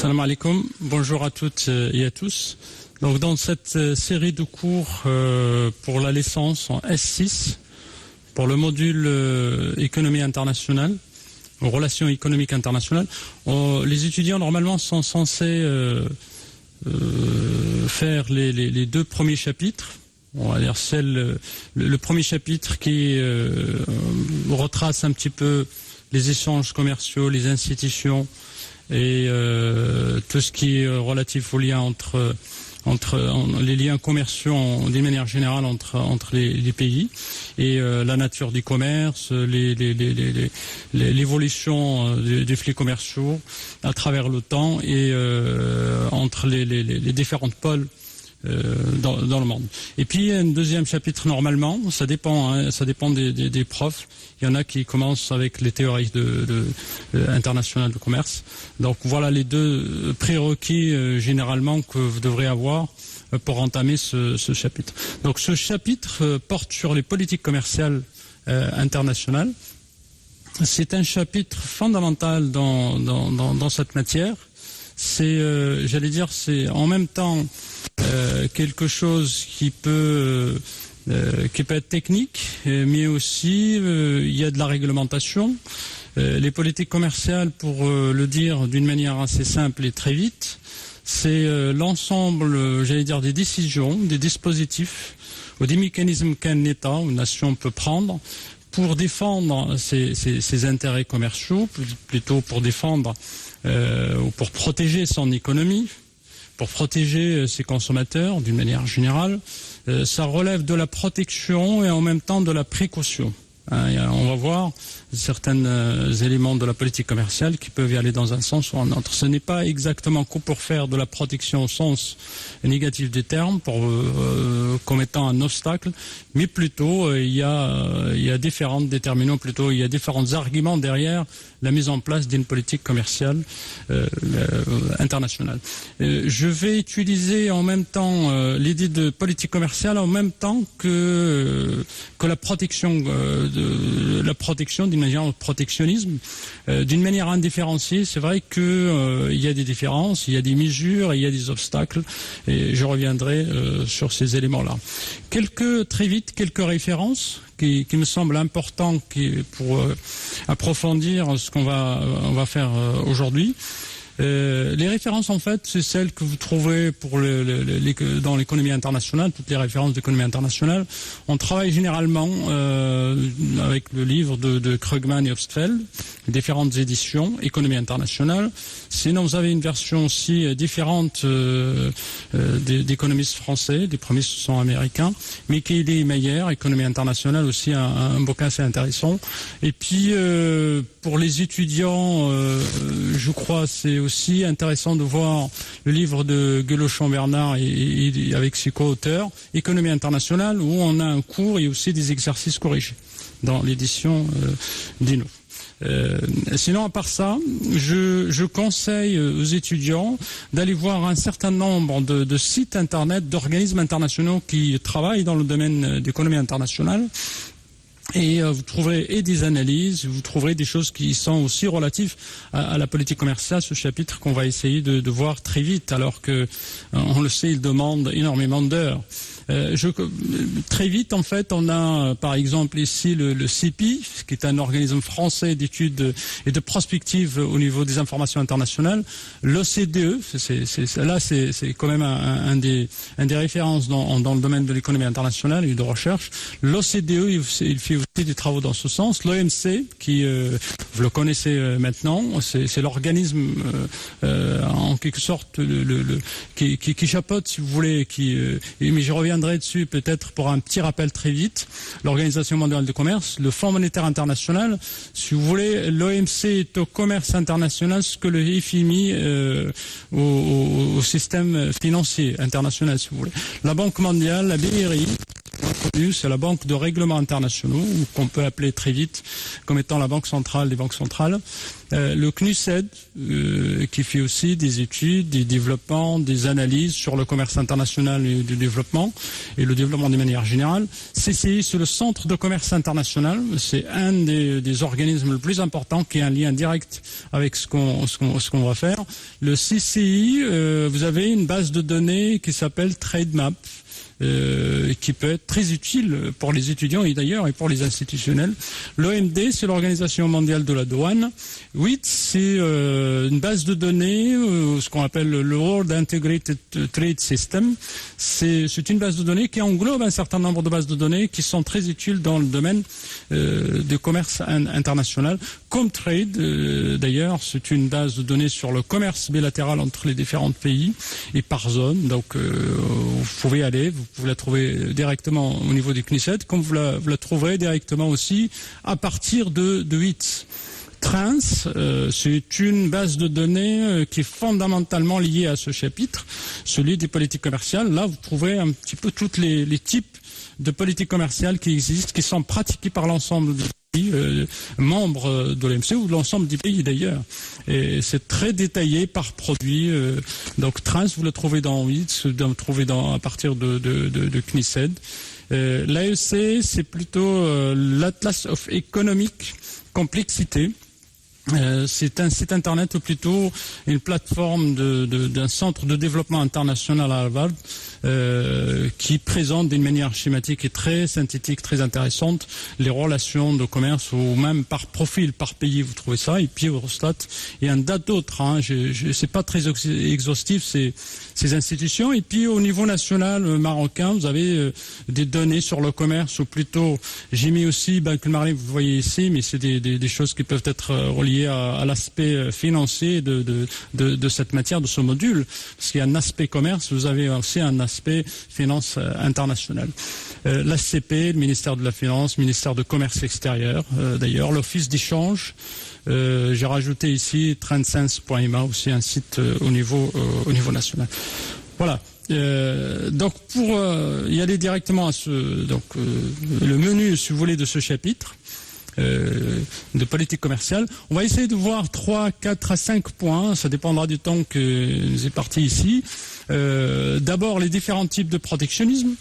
Salam alaikum, bonjour à toutes et à tous. Donc dans cette série de cours pour la licence en S6, pour le module économie internationale, relations économiques internationales, les étudiants normalement sont censés faire les deux premiers chapitres. On va dire le premier chapitre qui retrace un petit peu les échanges commerciaux, les institutions et tout ce qui est relatif aux liens entre les liens commerciaux d'une manière générale entre les pays et la nature du commerce, l'évolution des flux commerciaux à travers le temps et entre les différentes pôles dans le monde. Et puis un deuxième chapitre normalement, ça dépend des profs. Il y en a qui commencent avec les théories internationales de commerce. Donc voilà les deux prérequis généralement que vous devrez avoir pour entamer ce chapitre. Donc ce chapitre porte sur les politiques commerciales internationales. C'est un chapitre fondamental dans cette matière. C'est, c'est en même temps quelque chose qui peut être technique, mais aussi il y a de la réglementation. Les politiques commerciales, pour le dire d'une manière assez simple et très vite, c'est l'ensemble, des décisions, des dispositifs ou des mécanismes qu'un État ou une nation peut prendre pour défendre ses intérêts commerciaux, plutôt pour défendre ou pour protéger son économie, pour protéger ses consommateurs d'une manière générale. Ça relève de la protection et en même temps de la précaution. On va voir certains éléments de la politique commerciale qui peuvent y aller dans un sens ou un autre. Ce n'est pas exactement que pour faire de la protection au sens négatif des termes, comme étant un obstacle, mais plutôt il y a différents déterminants, il y a différents arguments derrière la mise en place d'une politique commerciale internationale. Je vais utiliser en même temps l'idée de politique commerciale en même temps que la protection d'une manière protectionnisme, d'une manière indifférenciée. C'est vrai que il y a des différences, il y a des mesures, il y a des obstacles, et je reviendrai sur ces éléments-là. Très vite, quelques références qui me semblent importantes pour approfondir ce qu'on va faire aujourd'hui. Les références, en fait, c'est celles que vous trouverez dans l'économie internationale, toutes les références d'économie internationale. On travaille généralement avec le livre de Krugman et Ostfeld, différentes éditions, économie internationale. Sinon, vous avez une version aussi différente d'économistes français, des premiers sont américains, Micheli et Meyer, économie internationale, aussi un bouquin assez intéressant. Et puis, pour les étudiants, je crois c'est aussi intéressant de voir le livre de Gueulauchon-Bernard et avec ses co-auteurs, Économie internationale, où on a un cours et aussi des exercices corrigés dans l'édition d'Inno. Sinon, à part ça, je conseille aux étudiants d'aller voir un certain nombre de sites internet d'organismes internationaux qui travaillent dans le domaine d'économie internationale. Et vous trouverez des analyses, vous trouverez des choses qui sont aussi relatives à la politique commerciale, ce chapitre qu'on va essayer de voir très vite, alors que, on le sait, il demande énormément d'heures. Très vite, en fait, on a par exemple ici le CIPI, qui est un organisme français d'études et de prospective au niveau des informations internationales. L'OCDE, c'est quand même un des références dans le domaine de l'économie internationale et de recherche. L'OCDE, il fait aussi des travaux dans ce sens. L'OMC, qui vous le connaissez maintenant, c'est l'organisme en quelque sorte qui chapeaute, si vous voulez, mais je reviendrai dessus peut-être pour un petit rappel très vite. L'Organisation mondiale du commerce, le Fonds monétaire international, si vous voulez, l'OMC est au commerce international ce que le FMI au système financier international, si vous voulez. La Banque mondiale, la BRI, connue, c'est la Banque de règlements internationaux, qu'on peut appeler très vite comme étant la banque centrale des banques centrales. Le CNUSED, qui fait aussi des études, des développements, des analyses sur le commerce international et le développement de manière générale. CCI, c'est le Centre de commerce international. C'est un des organismes le plus important qui a un lien direct avec ce qu'on va faire. Le CCI, vous avez une base de données qui s'appelle TradeMap. Qui peut être très utile pour les étudiants et d'ailleurs et pour les institutionnels. L'OMD, c'est l'Organisation mondiale de la douane. WIT, c'est une base de données, ce qu'on appelle le World Integrated Trade System. C'est une base de données qui englobe un certain nombre de bases de données qui sont très utiles dans le domaine du commerce international. Comtrade, d'ailleurs, c'est une base de données sur le commerce bilatéral entre les différents pays et par zone. Donc, vous pouvez aller, vous pouvez la trouver directement au niveau du CNUSED, comme vous la trouverez directement aussi à partir de WIT. Trans, c'est une base de données qui est fondamentalement liée à ce chapitre, celui des politiques commerciales. Là, vous trouverez un petit peu tous les types de politiques commerciales qui existent, qui sont pratiquées par l'ensemble des pays membres de l'OMC ou de l'ensemble des pays d'ailleurs. Et c'est très détaillé par produit. Donc Trans, vous le trouvez dans WIT, vous le trouvez à partir de CNUSED. L'AEC, c'est plutôt l'Atlas of Economic Complexity. C'est un site internet ou plutôt une plateforme d'un centre de développement international à Harvard qui présente d'une manière schématique et très synthétique, très intéressante, les relations de commerce ou même par profil, par pays, vous trouvez ça. Et puis Eurostat et un tas d'autres. C'est pas très exhaustif ces institutions. Et puis au niveau national marocain, vous avez des données sur le commerce ou plutôt, j'ai mis aussi Banque Marley, vous voyez ici, mais c'est des choses qui peuvent être reliées à l'aspect financier de cette matière, de ce module. Parce qu'il y a un aspect commerce, vous avez aussi un aspect finance internationale. L'ACP, le ministère de la Finance, ministère de Commerce extérieur, d'ailleurs, l'Office d'échange. J'ai rajouté ici trendsense.ma, aussi un site au niveau national. Voilà. Donc pour y aller directement à le menu, si vous voulez, de ce chapitre de politique commerciale, on va essayer de voir 3, 4 à 5 points, ça dépendra du temps que nous est parti ici. D'abord, les différents types de protectionnisme.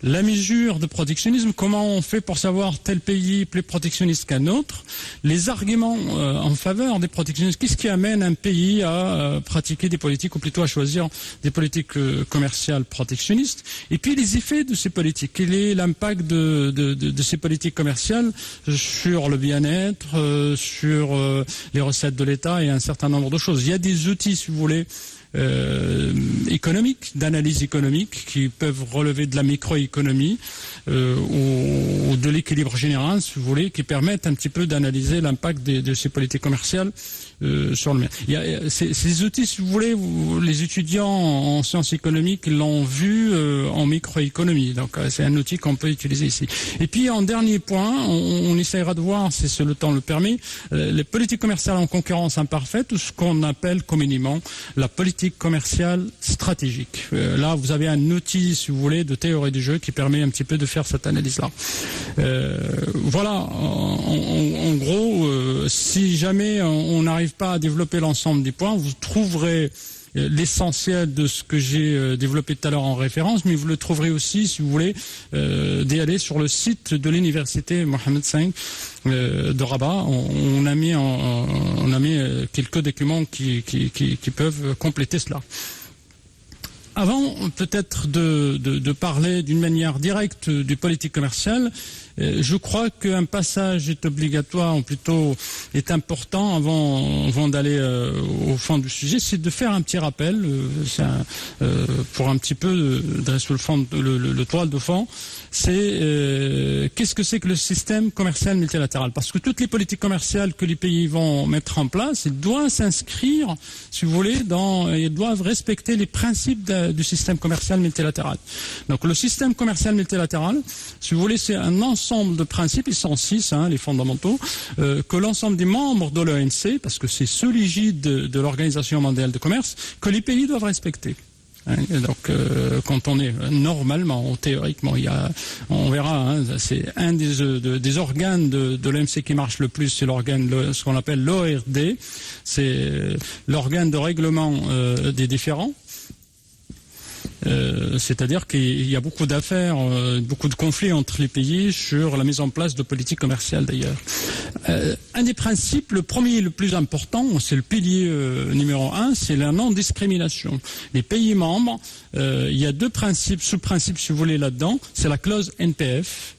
La mesure de protectionnisme, comment on fait pour savoir tel pays est plus protectionniste qu'un autre, les arguments en faveur des protectionnistes, qu'est-ce qui amène un pays à pratiquer des politiques ou plutôt à choisir des politiques commerciales protectionnistes, et puis les effets de ces politiques, quel est l'impact de ces politiques commerciales sur le bien-être, sur les recettes de l'État et un certain nombre de choses. Il y a des outils, si vous voulez, économiques, d'analyse économique, qui peuvent relever de la microéconomie ou de l'équilibre général, si vous voulez, qui permettent un petit peu d'analyser l'impact de ces politiques commerciales sur le bien. Ces outils, si vous voulez, les étudiants en sciences économiques l'ont vu en microéconomie. Donc c'est un outil qu'on peut utiliser ici. Et puis en dernier point, on essaiera de voir, si le temps le permet, les politiques commerciales en concurrence imparfaite, ou ce qu'on appelle communément la politique commerciale stratégique. Là, vous avez un outil, si vous voulez, de théorie du jeu qui permet un petit peu de faire cette analyse-là. Voilà, en gros, si jamais on n'arrive pas à développer l'ensemble des points, vous trouverez l'essentiel de ce que j'ai développé tout à l'heure en référence, mais vous le trouverez aussi, si vous voulez, d'y aller sur le site de l'université Mohammed V de Rabat. On a mis quelques documents qui peuvent compléter cela. Avant peut-être de parler d'une manière directe du politique commerciale, je crois qu'un passage est obligatoire, ou plutôt est important avant d'aller au fond du sujet, c'est de faire un petit rappel, pour un petit peu dresser le toile de fond, c'est qu'est-ce que c'est que le système commercial multilatéral. Parce que toutes les politiques commerciales que les pays vont mettre en place, ils doivent s'inscrire, si vous voulez, ils doivent respecter les principes du système commercial multilatéral. Donc le système commercial multilatéral, si vous voulez, c'est un ensemble de principes, ils sont 6, les fondamentaux, que l'ensemble des membres de l'OMC, parce que c'est sous l'égide de l'Organisation mondiale du commerce, que les pays doivent respecter. Donc, quand on est normalement, théoriquement, on verra, c'est un des organes de l'OMC qui marche le plus, c'est l'organe, ce qu'on appelle l'ORD, c'est l'organe de règlement des différends. C'est-à-dire qu'il y a beaucoup d'affaires, beaucoup de conflits entre les pays sur la mise en place de politiques commerciales d'ailleurs. Un des principes, le premier et le plus important, c'est le pilier numéro 1, c'est la non-discrimination. Les pays membres, il y a deux principes, sous-principes si vous voulez là-dedans, c'est la clause NPF.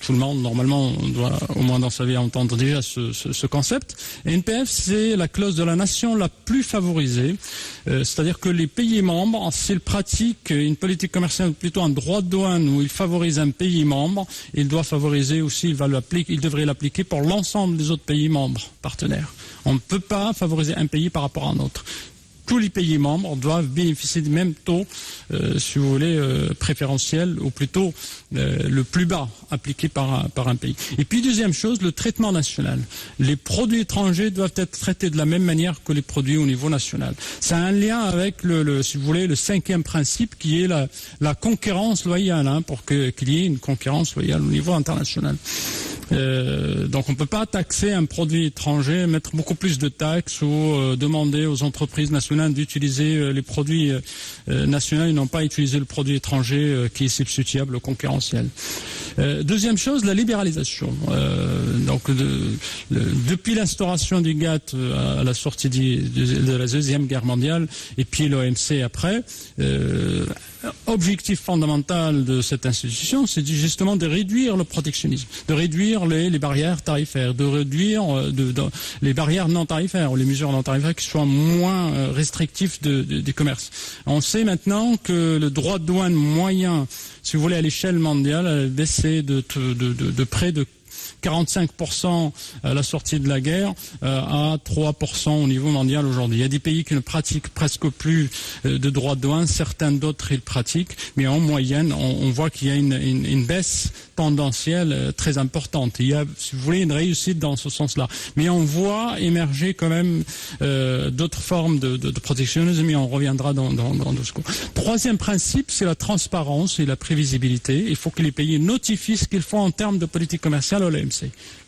Tout le monde, normalement, doit au moins dans sa vie entendre déjà ce concept. NPF, c'est la clause de la nation la plus favorisée. C'est-à-dire que les pays membres, s'ils pratiquent une politique commerciale, plutôt un droit de douane où ils favorisent un pays membre, il doit favoriser aussi, il devrait l'appliquer pour l'ensemble des autres pays membres partenaires. On ne peut pas favoriser un pays par rapport à un autre. Tous les pays membres doivent bénéficier du même taux, si vous voulez, préférentiel, ou plutôt le plus bas appliqué par un pays. Et puis, deuxième chose, le traitement national. Les produits étrangers doivent être traités de la même manière que les produits au niveau national. Ça a un lien avec, si vous voulez, le cinquième principe qui est la concurrence loyale, pour qu'il y ait une concurrence loyale au niveau international. Donc on ne peut pas taxer un produit étranger, mettre beaucoup plus de taxes ou demander aux entreprises nationales d'utiliser les produits nationaux et non pas utiliser le produit étranger qui est substituable au concurrentiel. Deuxième chose, la libéralisation. Depuis l'instauration du GATT à la sortie de la Deuxième Guerre mondiale et puis l'OMC après, objectif fondamental de cette institution, c'est justement de réduire le protectionnisme, de réduire les barrières tarifaires, de réduire les barrières non tarifaires ou les mesures non tarifaires qui soient moins restrictives du commerce. On sait maintenant que le droit de douane moyen, si vous voulez, à l'échelle mondiale, a baissé de près de 45% à la sortie de la guerre à 3% au niveau mondial aujourd'hui. Il y a des pays qui ne pratiquent presque plus de droits de douane, certains d'autres ils pratiquent, mais en moyenne on voit qu'il y a une baisse tendancielle très importante. Il y a, si vous voulez, une réussite dans ce sens-là. Mais on voit émerger quand même d'autres formes de protectionnisme, mais on reviendra dans ce coup. Troisième principe, c'est la transparence et la prévisibilité. Il faut que les pays notifient ce qu'ils font en termes de politique commerciale à l'OMC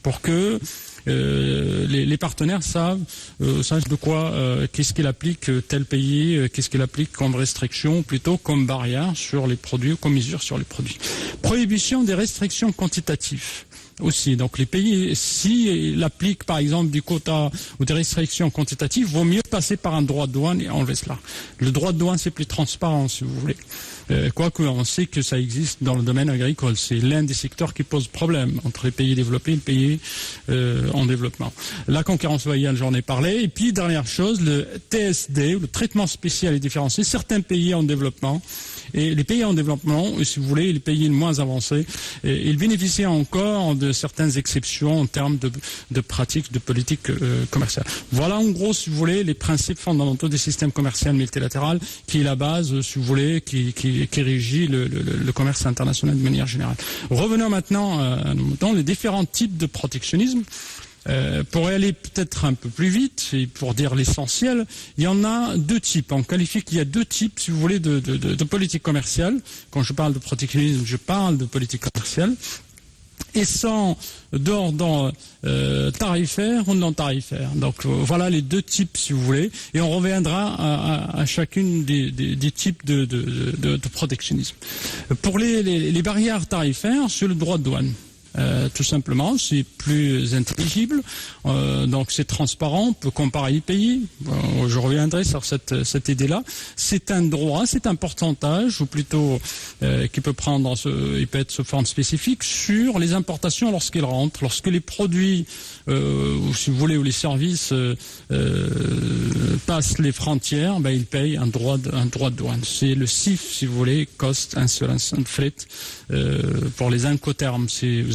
pour que les partenaires sachent de quoi, qu'est-ce qu'il applique tel pays, qu'est-ce qu'il applique comme restriction, plutôt comme barrière sur les produits, comme mesure sur les produits. Prohibition des restrictions quantitatives. Aussi, donc les pays, s'ils appliquent par exemple du quota ou des restrictions quantitatives, vaut mieux passer par un droit de douane et enlever cela. Le droit de douane, c'est plus transparent, si vous voulez. Quoique on sait que ça existe dans le domaine agricole, c'est l'un des secteurs qui pose problème entre les pays développés et les pays en développement. La concurrence loyale, j'en ai parlé. Et puis dernière chose, le TSD, le traitement spécial et différencié. Certains pays en développement et les pays en développement, si vous voulez, les pays moins avancés, ils bénéficient encore de certaines exceptions en termes de pratiques de politique commerciale. Voilà en gros, si vous voulez, les principes fondamentaux des systèmes commerciaux multilatéral qui est la base, si vous voulez, qui régit le commerce international de manière générale. Revenons maintenant dans les différents types de protectionnisme. Pour aller peut-être un peu plus vite et pour dire l'essentiel, il y en a deux types. On qualifie qu'il y a deux types, si vous voulez, de politique commerciale. Quand je parle de protectionnisme, je parle de politique commerciale. Et sans d'ordre tarifaire ou non tarifaire. Donc voilà les deux types, si vous voulez, et on reviendra à chacune des types de protectionnisme. Pour les barrières tarifaires, c'est le droit de douane. Tout simplement, c'est plus intelligible, donc c'est transparent, on peut comparer les pays. Je reviendrai sur cette idée-là. C'est un droit, c'est un pourcentage, ou plutôt qui peut prendre, il peut être sous forme spécifique sur les importations lorsqu'ils rentrent, lorsque les produits, ou si vous voulez, ou les services passent les frontières, ils payent un droit de douane. C'est le CIF, si vous voulez, Cost Insurance and Freight, pour les incoterms.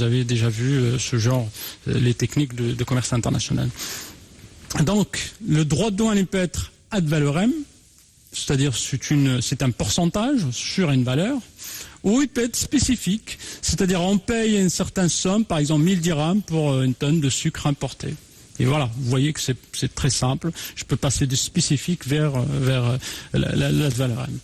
Vous avez déjà vu ce genre, les techniques de commerce international. Donc, le droit de douane peut être ad valorem, c'est-à-dire c'est un pourcentage sur une valeur, ou il peut être spécifique, c'est-à-dire on paye une certaine somme, par exemple 1000 dirhams pour une tonne de sucre importé. Et voilà, vous voyez que c'est très simple. Je peux passer du spécifique vers la valeur M.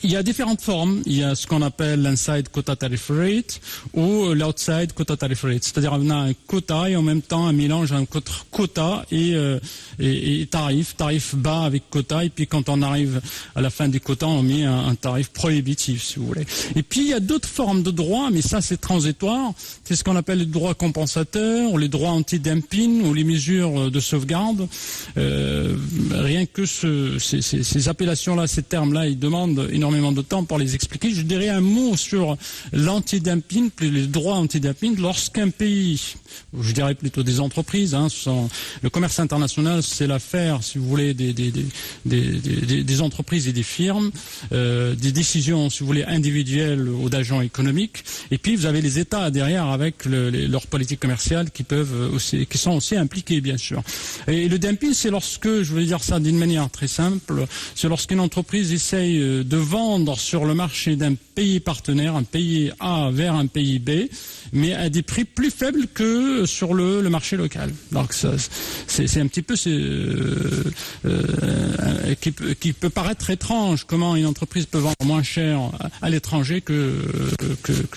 Il y a différentes formes. Il y a ce qu'on appelle l'inside quota tariff rate ou l'outside quota tariff rate. C'est-à-dire on a un quota et en même temps un mélange entre quota et tarif bas avec quota. Et puis quand on arrive à la fin du quota, on met un tarif prohibitif, si vous voulez. Et puis il y a d'autres formes de droits, mais ça c'est transitoire. C'est ce qu'on appelle les droits compensateurs ou les droits anti-dumping ou les mesures de sauvegarde. Rien que ces appellations-là, ces termes-là, ils demandent énormément de temps pour les expliquer. Je dirais un mot sur l'anti-dumping, les droits anti-dumping. Lorsqu'un pays, je dirais plutôt des entreprises, le commerce international, c'est l'affaire, si vous voulez, des entreprises et des firmes, des décisions, si vous voulez, individuelles ou d'agents économiques. Et puis vous avez les États derrière avec leur politique commerciale qui sont aussi impliqués, bien sûr. Et le dumping, c'est lorsque, je veux dire ça d'une manière très simple, c'est lorsqu'une entreprise essaye de vendre sur le marché d'un pays partenaire, un pays A vers un pays B, mais à des prix plus faibles que sur le marché local. Donc c'est un petit peu qui peut paraître étrange, comment une entreprise peut vendre moins cher à l'étranger que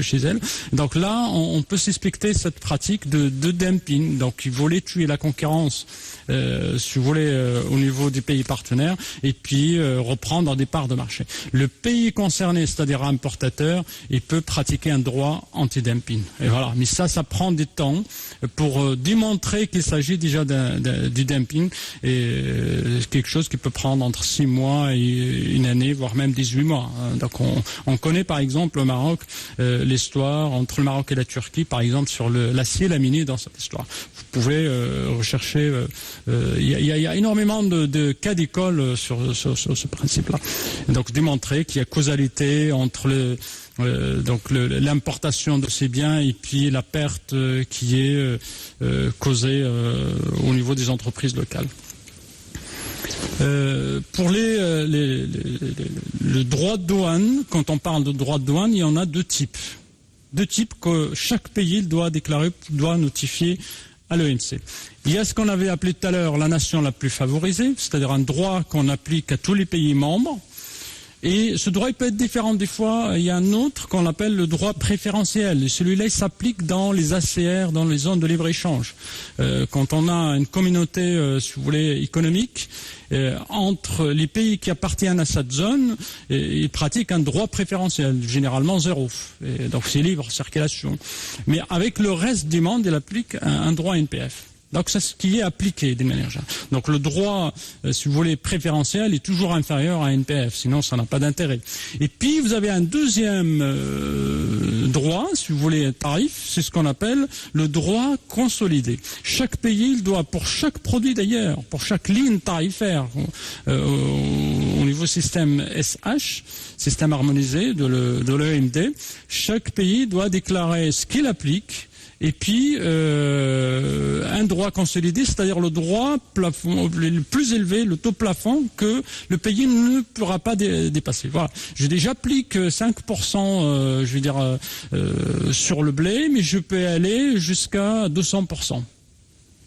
chez elle. Donc là, on peut suspecter cette pratique de dumping. Donc il voulait tuer la concurrence, si vous voulez, au niveau des pays partenaires, et puis reprendre des parts de marché. Le pays concerné, c'est-à-dire importateur, il peut pratiquer un droit anti-dumping. Et voilà. Mais ça prend du temps pour démontrer qu'il s'agit déjà du dumping, et quelque chose qui peut prendre entre 6 mois et une année, voire même 18 mois. Donc on connaît par exemple au Maroc l'histoire entre le Maroc et la Turquie, par exemple sur l'acier laminé dans cette histoire. Vous pouvez rechercher, il y a énormément de cas d'école sur ce principe-là. Donc démontrer qu'il y a causalité entre l'importation de ces biens et puis la perte qui est causée au niveau des entreprises locales. Pour le droit de douane, quand on parle de droit de douane, il y en a deux types. Deux types que chaque pays doit déclarer, doit notifier à l'OMC. Il y a ce qu'on avait appelé tout à l'heure la nation la plus favorisée, c'est-à-dire un droit qu'on applique à tous les pays membres. Et ce droit il peut être différent des fois. Il y a un autre qu'on appelle le droit préférentiel. Et celui-là, il s'applique dans les ACR, dans les zones de libre-échange. Quand on a une communauté, si vous voulez, économique, entre les pays qui appartiennent à cette zone, ils pratiquent un droit préférentiel, généralement 0. Et donc c'est libre circulation. Mais avec le reste du monde, il applique un droit NPF. Donc c'est ce qui est appliqué d'une manière générale. Donc le droit, si vous voulez, préférentiel est toujours inférieur à NPF, sinon ça n'a pas d'intérêt. Et puis vous avez un deuxième droit, si vous voulez, tarif, c'est ce qu'on appelle le droit consolidé. Chaque pays, il doit, pour chaque produit d'ailleurs, pour chaque ligne tarifaire au niveau système SH, système harmonisé de l'OMD, chaque pays doit déclarer ce qu'il applique. Et puis un droit consolidé, c'est-à-dire le droit plafond le plus élevé, le taux plafond que le pays ne pourra pas dépasser. Voilà. J'applique 5%, je veux dire, sur le blé, mais je peux aller jusqu'à 200%.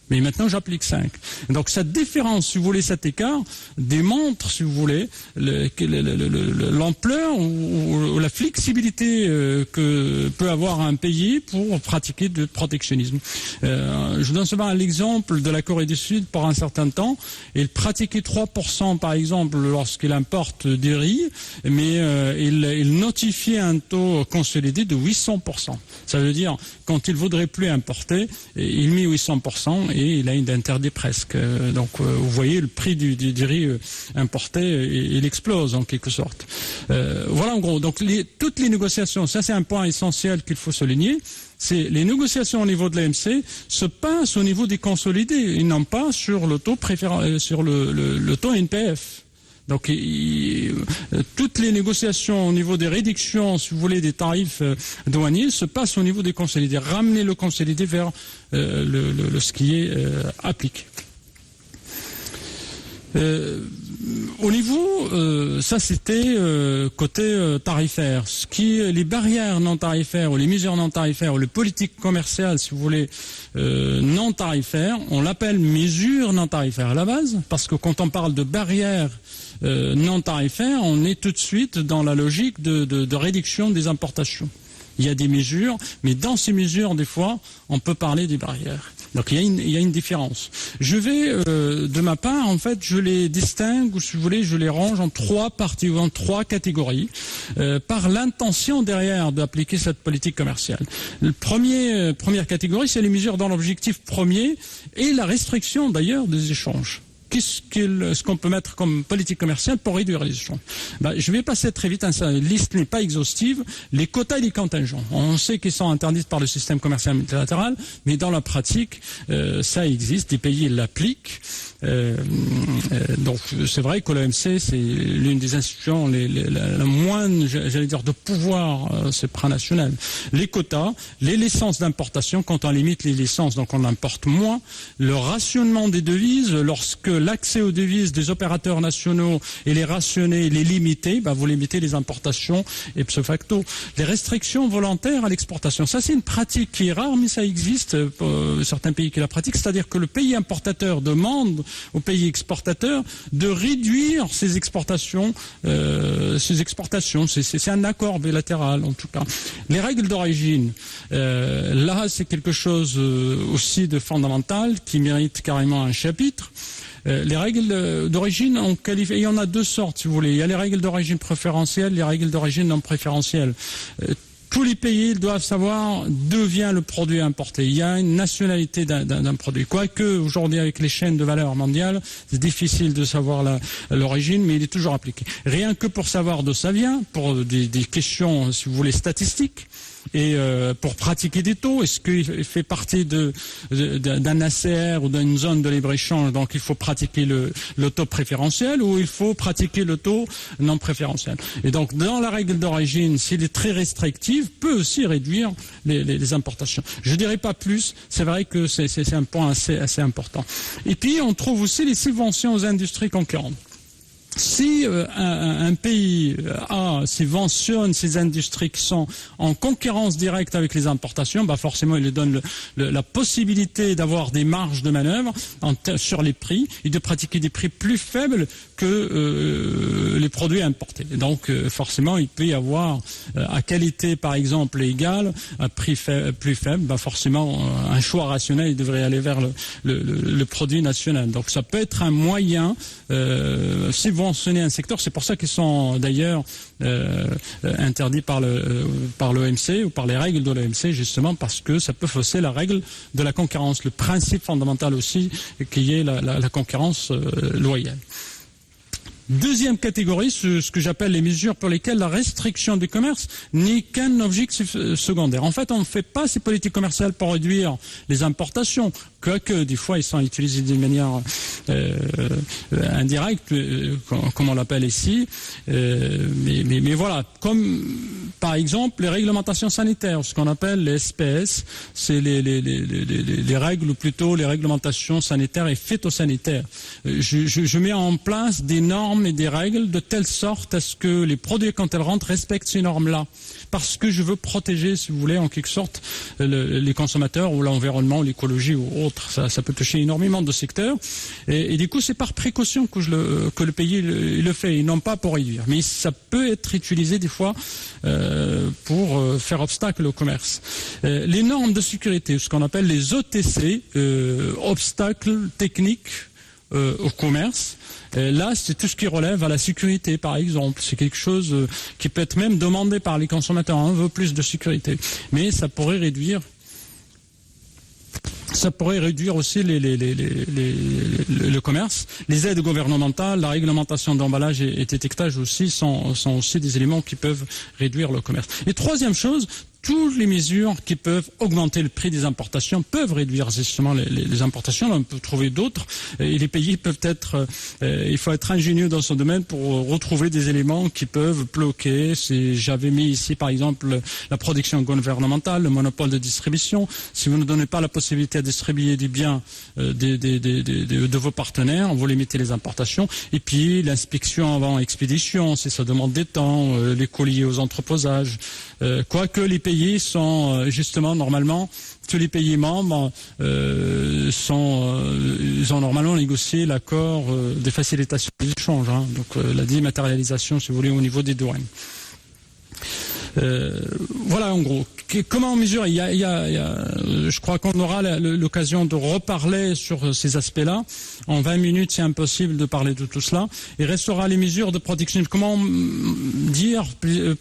Mais maintenant, j'applique 5. Donc, cette différence, si vous voulez, cet écart, démontre, si vous voulez, l'ampleur ou la flexibilité que peut avoir un pays pour pratiquer du protectionnisme. Je vous donne seulement l'exemple de la Corée du Sud pour un certain temps. Il pratiquait 3%, par exemple, lorsqu'il importe du riz, mais il notifiait un taux consolidé de 800%. Ça veut dire, quand il ne voudrait plus importer, il met 800%, et il a interdit presque. Donc vous voyez, le prix du riz importé, il explose en quelque sorte. Voilà en gros. Donc toutes les négociations, ça c'est un point essentiel qu'il faut souligner, c'est les négociations au niveau de l'AMC se passent au niveau des consolidés et non pas sur le taux sur le taux NPF. Donc toutes les négociations au niveau des réductions, si vous voulez, des tarifs douaniers se passent au niveau des consolidés. Ramener le consolidé vers ce qui est appliqué. Au niveau, ça c'était côté tarifaire. Les barrières non tarifaires ou les mesures non tarifaires ou les politiques commerciales, si vous voulez, non tarifaires, on l'appelle mesures non tarifaires à la base, parce que quand on parle de barrières non tarifaires, on est tout de suite dans la logique de réduction des importations. Il y a des mesures, mais dans ces mesures, des fois, on peut parler des barrières. Donc il y a une différence. Je vais, de ma part, en fait, je les distingue, ou si vous voulez, je les range en trois parties ou en trois catégories, par l'intention derrière d'appliquer cette politique commerciale. Première catégorie, c'est les mesures dans l'objectif premier et la restriction d'ailleurs des échanges. Qu'est-ce qu'on peut mettre comme politique commerciale pour réduire les échanges? Je vais passer très vite, la liste n'est pas exhaustive. Les quotas et les contingents, on sait qu'ils sont interdits par le système commercial multilatéral, mais dans la pratique, ça existe, les pays l'appliquent. Donc c'est vrai que l'OMC, c'est l'une des institutions la moindre, j'allais dire, de pouvoir supranational. Les quotas, les licences d'importation, quand on limite les licences, donc on importe moins. Le rationnement des devises, lorsque l'accès aux devises des opérateurs nationaux et les rationner, les limiter, vous limitez les importations ipso facto. Les restrictions volontaires à l'exportation, ça c'est une pratique qui est rare, mais ça existe, certains pays qui la pratiquent, c'est-à-dire que le pays importateur demande au pays exportateur de réduire ses exportations. C'est un accord bilatéral en tout cas. Les règles d'origine, là c'est quelque chose aussi de fondamental qui mérite carrément un chapitre. Les règles d'origine, il y en a deux sortes, si vous voulez. Il y a les règles d'origine préférentielles, les règles d'origine non préférentielles. Tous les pays doivent savoir d'où vient le produit importé. Il y a une nationalité d'un produit. Quoique, aujourd'hui, avec les chaînes de valeur mondiales, c'est difficile de savoir l'origine, mais il est toujours appliqué. Rien que pour savoir d'où ça vient, pour des questions, si vous voulez, statistiques, et pour pratiquer des taux, est-ce qu'il fait partie d'un ACR ou d'une zone de libre-échange, donc il faut pratiquer le taux préférentiel ou il faut pratiquer le taux non préférentiel. Et donc dans la règle d'origine, s'il est très restrictive, peut aussi réduire les importations. Je dirais pas plus, c'est vrai que c'est un point assez important. Et puis on trouve aussi les subventions aux industries concurrentes. Si un pays subventionne ces industries qui sont en concurrence directe avec les importations, forcément il lui donne la possibilité d'avoir des marges de manœuvre sur les prix et de pratiquer des prix plus faibles que les produits importés. Et donc forcément il peut y avoir à qualité par exemple égale, un prix plus faible, forcément un choix rationnel il devrait aller vers le produit national. Donc ça peut être un moyen subventionner un secteur, c'est pour ça qu'ils sont d'ailleurs interdits par l'OMC ou par les règles de l'OMC, justement parce que ça peut fausser la règle de la concurrence, le principe fondamental aussi qui est la concurrence loyale. Deuxième catégorie, ce que j'appelle les mesures pour lesquelles la restriction du commerce n'est qu'un objectif secondaire. En fait, on ne fait pas ces politiques commerciales pour réduire les importations, quoique des fois ils sont utilisés d'une manière indirecte, comme on l'appelle ici. Mais voilà, comme par exemple les réglementations sanitaires, ce qu'on appelle les SPS, c'est les règles, ou plutôt les réglementations sanitaires et phytosanitaires. Je mets en place des normes et des règles de telle sorte à ce que les produits, quand elles rentrent, respectent ces normes-là. Parce que je veux protéger, si vous voulez, en quelque sorte, les consommateurs ou l'environnement, ou l'écologie ou autre. Ça peut toucher énormément de secteurs. Et du coup, c'est par précaution que le pays le fait, et non pas pour réduire. Mais ça peut être utilisé des fois pour faire obstacle au commerce. Les normes de sécurité, ce qu'on appelle les OTC, obstacles techniques au commerce. Là, c'est tout ce qui relève à la sécurité, par exemple. C'est quelque chose qui peut être même demandé par les consommateurs. On veut plus de sécurité. Mais ça pourrait réduire aussi le commerce. Les aides gouvernementales, la réglementation d'emballage et d'étiquetage aussi sont aussi des éléments qui peuvent réduire le commerce. Et troisième chose, toutes les mesures qui peuvent augmenter le prix des importations peuvent réduire justement les importations. Là, on peut trouver d'autres. Et les pays peuvent être... il faut être ingénieux dans ce domaine pour retrouver des éléments qui peuvent bloquer. J'avais mis ici, par exemple, la production gouvernementale, le monopole de distribution. Si vous ne donnez pas la possibilité de distribuer des biens de vos partenaires, vous limitez les importations. Et puis, l'inspection avant expédition, si ça demande des temps, les colis aux entreposages. Quoique les pays sont justement normalement, tous les pays membres ils ont normalement négocié l'accord de facilitation des échanges, hein, donc la dématérialisation, si vous voulez, au niveau des douanes. Voilà en gros. Comment on mesure ? Je crois qu'on aura l'occasion de reparler sur ces aspects-là. En 20 minutes, c'est impossible de parler de tout cela. Il restera les mesures de protection. Comment dire,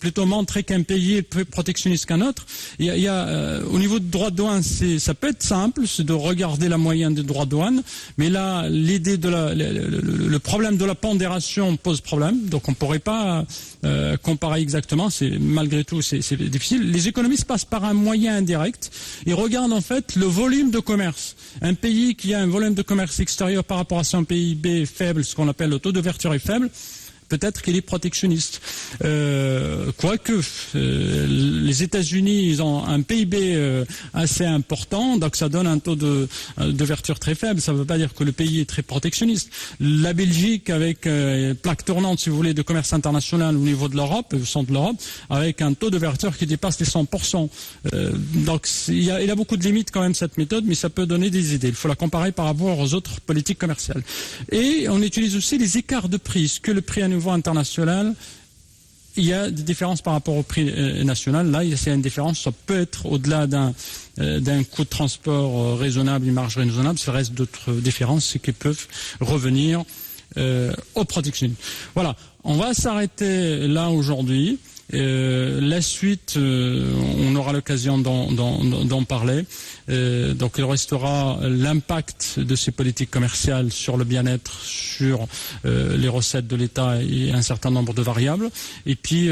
plutôt montrer qu'un pays est plus protectionniste qu'un autre ? Au niveau de droit de douane, ça peut être simple, c'est de regarder la moyenne des droits de douane. Mais là, l'idée de le problème de la pondération pose problème. Donc on ne pourrait pas comparer exactement. Malgré tout, c'est difficile. Les économistes passent par un moyen indirect. Ils regardent en fait le volume de commerce. Un pays qui a un volume de commerce extérieur par rapport à son PIB faible, ce qu'on appelle le taux d'ouverture est faible, peut-être qu'il est protectionniste. Quoique, les États-Unis, ils ont un PIB assez important, donc ça donne un taux d'ouverture très faible. Ça ne veut pas dire que le pays est très protectionniste. La Belgique, avec plaque tournante, si vous voulez, de commerce international au niveau de l'Europe, au centre de l'Europe, avec un taux d'ouverture qui dépasse les 100%. Donc il y a beaucoup de limites quand même cette méthode, mais ça peut donner des idées. Il faut la comparer par rapport aux autres politiques commerciales. Et on utilise aussi les écarts de prix, ce que le prix à niveau international, il y a des différences par rapport au prix national. Là, il y a une différence. Ça peut être au-delà d'un coût de transport raisonnable, une marge raisonnable. Ça reste d'autres différences qui peuvent revenir au protectionnisme. Voilà. On va s'arrêter là aujourd'hui. La suite, on aura l'occasion d'en parler. Donc il restera l'impact de ces politiques commerciales sur le bien-être, sur les recettes de l'État et un certain nombre de variables. Et puis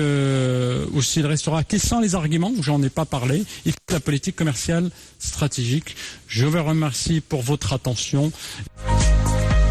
aussi il restera quels sont les arguments, j'en ai pas parlé, et la politique commerciale stratégique. Je vous remercie pour votre attention.